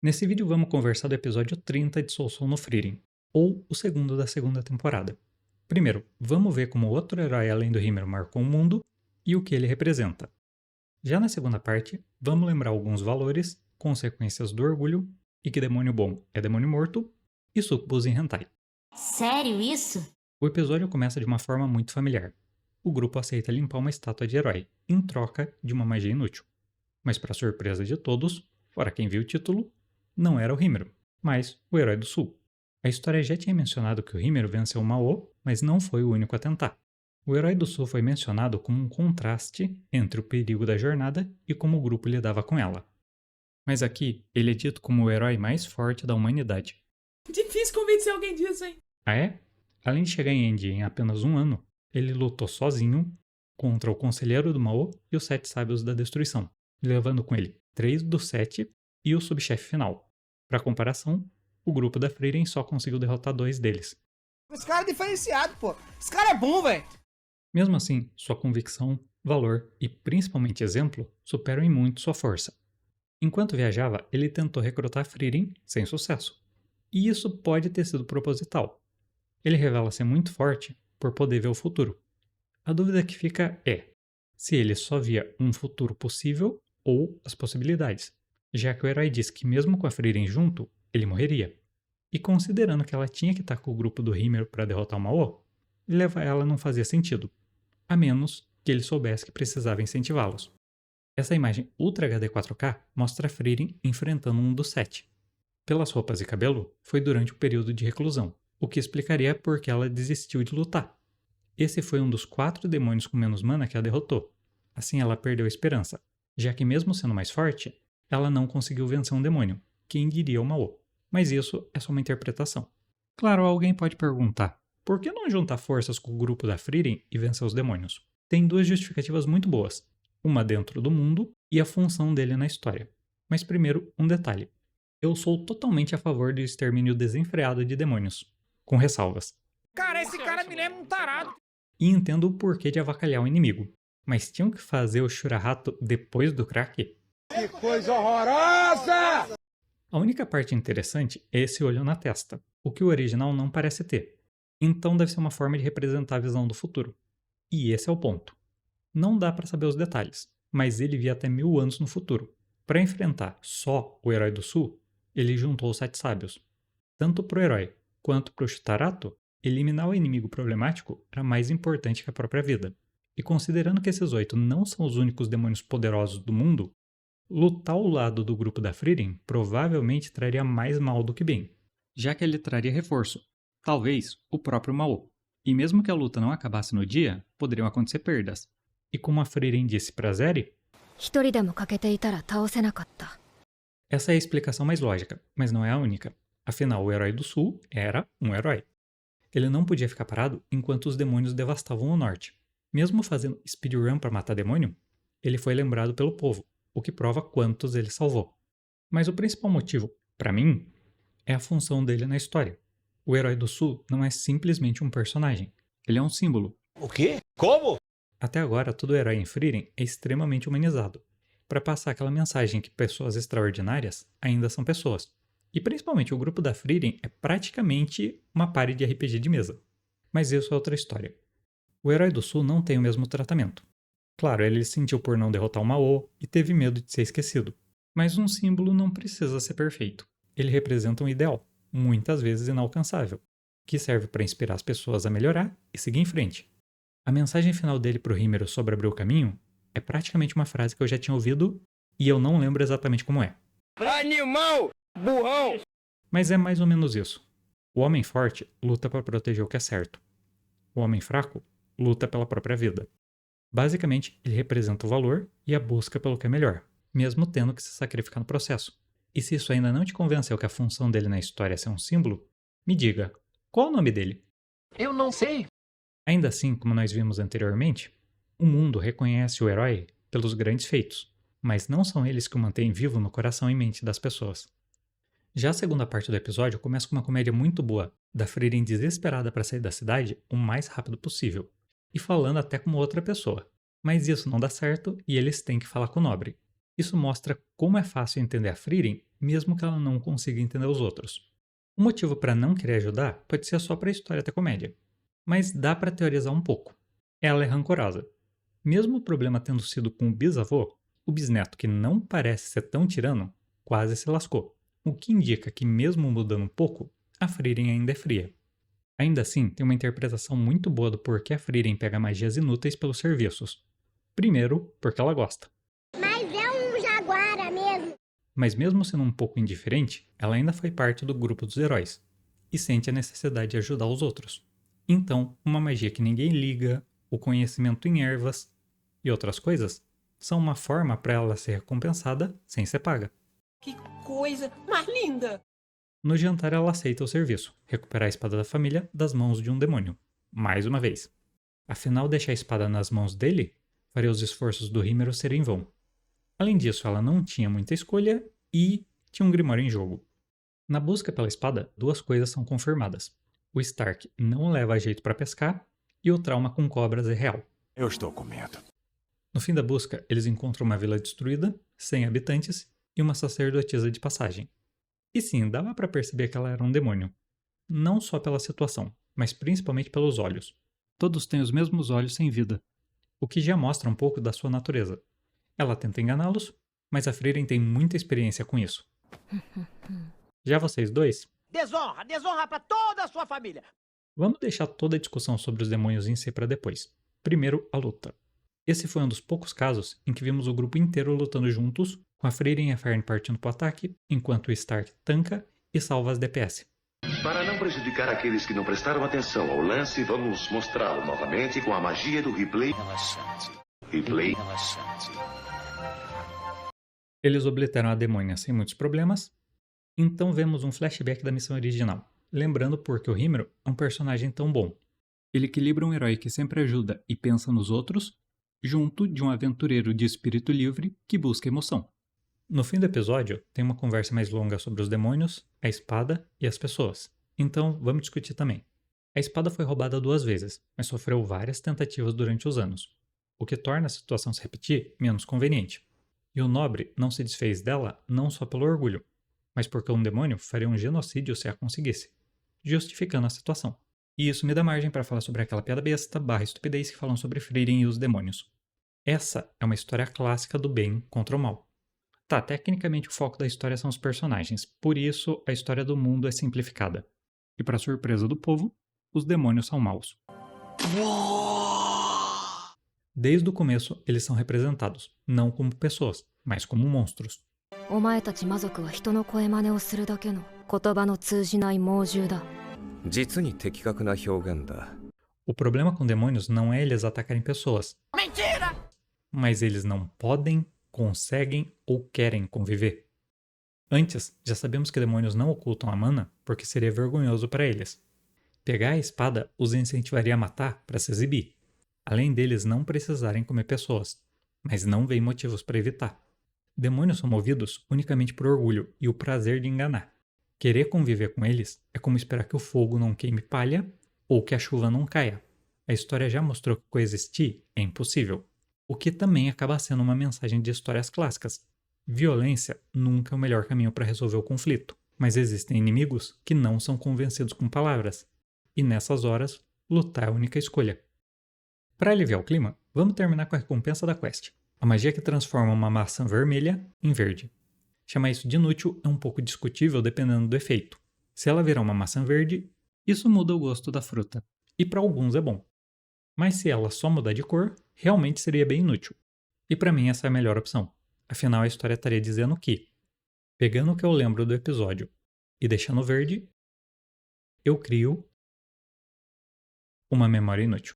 Nesse vídeo vamos conversar do episódio 30 de Soul Soul no Frieren, ou o segundo da segunda temporada. Primeiro, vamos ver como outro herói além do Himero marcou o mundo e o que ele representa. Já na segunda parte, vamos lembrar alguns valores, consequências do orgulho e que demônio bom é demônio morto e sucubus em hentai. Sério isso? O episódio começa de uma forma muito familiar. O grupo aceita limpar uma estátua de herói, em troca de uma magia inútil. Mas para surpresa de todos, fora quem viu o título, não era o Himero, mas o Herói do Sul. A história já tinha mencionado que o Himero venceu o Mao, mas não foi o único a tentar. O Herói do Sul foi mencionado como um contraste entre o perigo da jornada e como o grupo lidava com ela. Mas aqui, ele é dito como o herói mais forte da humanidade. Difícil convencer alguém disso, hein? Ah é? Além de chegar em Endi em apenas um ano, ele lutou sozinho contra o Conselheiro do Mao e os 7 Sábios da Destruição, levando com ele 3 dos 7 e o subchefe final. Para comparação, o grupo da Frieren só conseguiu derrotar 2 deles. Esse cara é diferenciado, pô. Esse cara é bom, velho. Mesmo assim, sua convicção, valor e principalmente exemplo superam em muito sua força. Enquanto viajava, ele tentou recrutar Frieren sem sucesso. E isso pode ter sido proposital. Ele revela ser muito forte por poder ver o futuro. A dúvida que fica é se ele só via um futuro possível ou as possibilidades, já que o herói diz que mesmo com a Frieren junto, ele morreria. E considerando que ela tinha que estar com o grupo do Himero para derrotar o Mao, levar ela não fazia sentido, a menos que ele soubesse que precisava incentivá-los. Essa imagem Ultra HD 4K mostra a Frieren enfrentando um dos 7. Pelas roupas e cabelo, foi durante o período de reclusão, o que explicaria por que ela desistiu de lutar. Esse foi um dos 4 demônios com menos mana que a derrotou. Assim ela perdeu a esperança, já que mesmo sendo mais forte, ela não conseguiu vencer um demônio, quem diria o Mao. Mas isso é só uma interpretação. Claro, alguém pode perguntar, por que não juntar forças com o grupo da Frieren e vencer os demônios? Tem 2 justificativas muito boas, uma dentro do mundo e a função dele na história. Mas primeiro, um detalhe. Eu sou totalmente a favor do extermínio desenfreado de demônios, com ressalvas. Cara, esse cara me lembra um tarado. E entendo o porquê de avacalhar o inimigo, mas tinham que fazer o Shurahato depois do crack? Que coisa horrorosa! A única parte interessante é esse olho na testa, o que o original não parece ter. Então deve ser uma forma de representar a visão do futuro. E esse é o ponto. Não dá para saber os detalhes, mas ele via até 1000 anos no futuro. Para enfrentar só o Herói do Sul, ele juntou os 7 sábios. Tanto para o herói quanto para o Shutarato, eliminar o inimigo problemático era mais importante que a própria vida. E considerando que esses 8 não são os únicos demônios poderosos do mundo, lutar ao lado do grupo da Frieren provavelmente traria mais mal do que bem, já que ele traria reforço, talvez o próprio Mao. E mesmo que a luta não acabasse no dia, poderiam acontecer perdas. E como a Frieren disse para Zeri, 一人でも欠けていたら倒せなかった。 essa é a explicação mais lógica, mas não é a única. Afinal, o Herói do Sul era um herói. Ele não podia ficar parado enquanto os demônios devastavam o norte. Mesmo fazendo speedrun para matar demônio, ele foi lembrado pelo povo, o que prova quantos ele salvou. Mas o principal motivo, para mim, é a função dele na história. O Herói do Sul não é simplesmente um personagem, ele é um símbolo. O quê? Como? Até agora, todo herói em Frieren é extremamente humanizado, para passar aquela mensagem que pessoas extraordinárias ainda são pessoas. E principalmente o grupo da Frieren é praticamente uma party de RPG de mesa. Mas isso é outra história. O Herói do Sul não tem o mesmo tratamento. Claro, ele sentiu por não derrotar o Mao e teve medo de ser esquecido. Mas um símbolo não precisa ser perfeito. Ele representa um ideal, muitas vezes inalcançável, que serve para inspirar as pessoas a melhorar e seguir em frente. A mensagem final dele pro Himero sobre abrir o caminho é praticamente uma frase que eu já tinha ouvido e eu não lembro exatamente como é. Animal! Burrão! Mas é mais ou menos isso. O homem forte luta para proteger o que é certo. O homem fraco luta pela própria vida. Basicamente, ele representa o valor e a busca pelo que é melhor, mesmo tendo que se sacrificar no processo. E se isso ainda não te convenceu que a função dele na história é ser um símbolo, me diga, qual é o nome dele? Eu não sei. Ainda assim, como nós vimos anteriormente, o mundo reconhece o herói pelos grandes feitos, mas não são eles que o mantêm vivo no coração e mente das pessoas. Já a segunda parte do episódio começa com uma comédia muito boa, da Frieren desesperada para sair da cidade o mais rápido possível, e falando até como outra pessoa. Mas isso não dá certo e eles têm que falar com o nobre. Isso mostra como é fácil entender a Frieren, mesmo que ela não consiga entender os outros. O motivo para não querer ajudar pode ser só para a história ter comédia, mas dá para teorizar um pouco. Ela é rancorosa. Mesmo o problema tendo sido com o bisavô, o bisneto, que não parece ser tão tirano, quase se lascou, o que indica que, mesmo mudando um pouco, a Frieren ainda é fria. Ainda assim, tem uma interpretação muito boa do porquê a Frieren pega magias inúteis pelos serviços. Primeiro, porque ela gosta. Mas é um jaguara mesmo. Mas mesmo sendo um pouco indiferente, ela ainda foi parte do grupo dos heróis, e sente a necessidade de ajudar os outros. Então, uma magia que ninguém liga, o conhecimento em ervas e outras coisas, são uma forma para ela ser recompensada sem ser paga. Que coisa mais linda! No jantar ela aceita o serviço, recuperar a espada da família das mãos de um demônio. Mais uma vez. Afinal, deixar a espada nas mãos dele faria os esforços do Rímero serem em vão. Além disso, ela não tinha muita escolha e tinha um grimório em jogo. Na busca pela espada, duas coisas são confirmadas. O Stark não leva jeito para pescar e o trauma com cobras é real. Eu estou com medo. No fim da busca, eles encontram uma vila destruída, sem habitantes e uma sacerdotisa de passagem. E sim, dava para perceber que ela era um demônio. Não só pela situação, mas principalmente pelos olhos. Todos têm os mesmos olhos sem vida, o que já mostra um pouco da sua natureza. Ela tenta enganá-los, mas a Frieren tem muita experiência com isso. Já vocês dois? Desonra! Desonra pra toda a sua família! Vamos deixar toda a discussão sobre os demônios em si para depois. Primeiro, a luta. Esse foi um dos poucos casos em que vimos o grupo inteiro lutando juntos, com a Frieren e a Fern partindo para o ataque, enquanto o Stark tanca e salva as DPS. Para não prejudicar aqueles que não prestaram atenção ao lance, vamos mostrá-lo novamente com a magia do replay. Replay. Eles obliteram a demônia sem muitos problemas, então vemos um flashback da missão original, lembrando porque o Rímero é um personagem tão bom. Ele equilibra um herói que sempre ajuda e pensa nos outros, junto de um aventureiro de espírito livre que busca emoção. No fim do episódio, tem uma conversa mais longa sobre os demônios, a espada e as pessoas. Então, vamos discutir também. A espada foi roubada 2 vezes, mas sofreu várias tentativas durante os anos, o que torna a situação se repetir menos conveniente. E o nobre não se desfez dela não só pelo orgulho, mas porque um demônio faria um genocídio se a conseguisse, justificando a situação. E isso me dá margem para falar sobre aquela piada besta / estupidez que falam sobre Frieren e os demônios. Essa é uma história clássica do bem contra o mal. Tá, tecnicamente o foco da história são os personagens, por isso a história do mundo é simplificada. E para surpresa do povo, os demônios são maus. Desde o começo, eles são representados, não como pessoas, mas como monstros. お前たち魔族は人の声真似をするだけの言葉の通じない猛獣だ。実に的確な表現だ。 O problema com demônios não é eles atacarem pessoas. Mentira! Mas eles não podem, conseguem ou querem conviver. Antes, já sabemos que demônios não ocultam a mana porque seria vergonhoso para eles. Pegar a espada os incentivaria a matar para se exibir, além deles não precisarem comer pessoas, mas não veem motivos para evitar. Demônios são movidos unicamente por orgulho e o prazer de enganar. Querer conviver com eles é como esperar que o fogo não queime palha ou que a chuva não caia. A história já mostrou que coexistir é impossível, o que também acaba sendo uma mensagem de histórias clássicas. Violência nunca é o melhor caminho para resolver o conflito, mas existem inimigos que não são convencidos com palavras, e nessas horas, lutar é a única escolha. Para aliviar o clima, vamos terminar com a recompensa da quest. A magia que transforma uma maçã vermelha em verde. Chamar isso de inútil é um pouco discutível dependendo do efeito. Se ela virar uma maçã verde, isso muda o gosto da fruta, e para alguns é bom. Mas se ela só mudar de cor, realmente seria bem inútil. E para mim essa é a melhor opção. Afinal a história estaria dizendo que, pegando o que eu lembro do episódio e deixando verde, eu crio uma memória inútil.